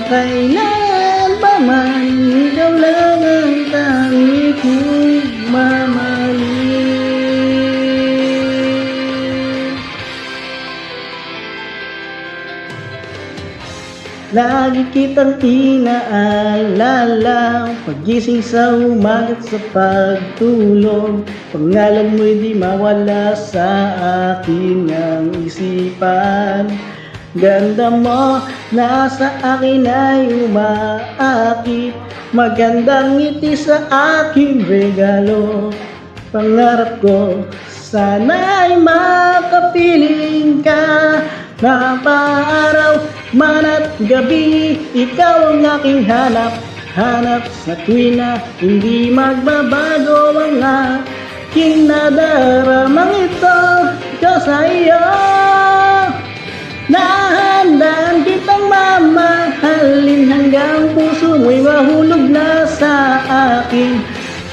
Magpakailan pa man, ikaw lang ang tangi kong mamahalin. Lagi kitang inaalala, pagising sa umaga at sa pagtulog. Pangalan mo'y di mawala sa aking ang isipan. Ganda mo, nasa akin ay umaakit. Magandang ngiti sa aking regalo. Pangarap ko, sana'y makapiling ka. Araw, man at gabi, ikaw ang aking hanap. Hanap sa tuwi na hindi magbabago ang aking nadaramang ito. Ikaw sa iyo, nahandaan kitang mamahalin hanggang puso mo'y mahulog na sa akin.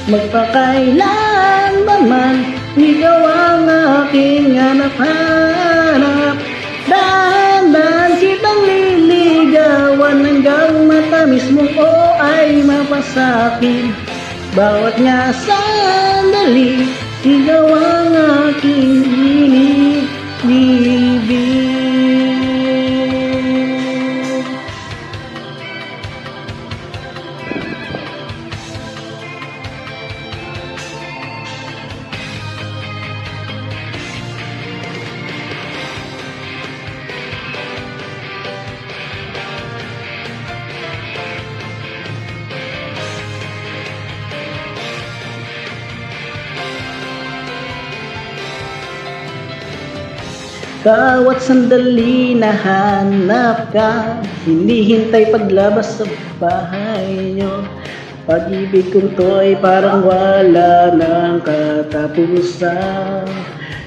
Magpakailan pa man, ikaw ang aking hanap-hanap. Dahan-dahan kitang liligawan hanggang matamis mo o ay mapasakin. Bawat nga sandali, ikaw ang aking inibig. Bawat sandali na hanap ka, hinihintay paglabas sa bahay nyo. Pag-ibig kong to'y parang wala ng katapusan.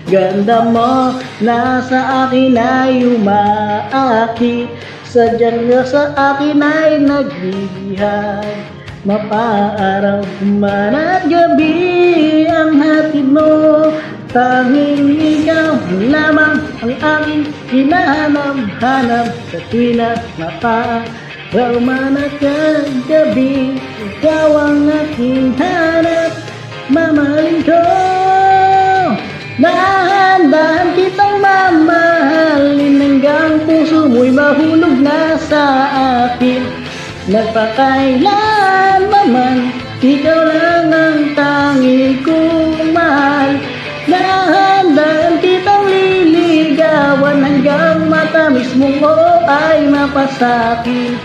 Ganda mo, nasa akin ay umaakit. Sadyang sa akin ay nagbibihag. Mapaaraw man at gabi ang hatid mo. Tanging ikaw lamang ang aking hinahanap-hanap. Sa tuwi na mapaaraw man at gabi, ikaw ang aking hanap. Mamahalin ko, dahan-dahan kitang mamahalin hanggang puso mo'y mahulog na sa akin. Nagpakailan pa man, ikaw lang ang tangi kong mahal. Dahan-dahan kitang liligawan hanggang matamis mo o ay mapasakit.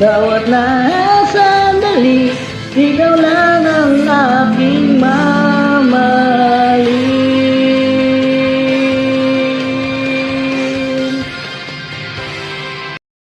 Bawat na sandali, ikaw lang ang aking mama.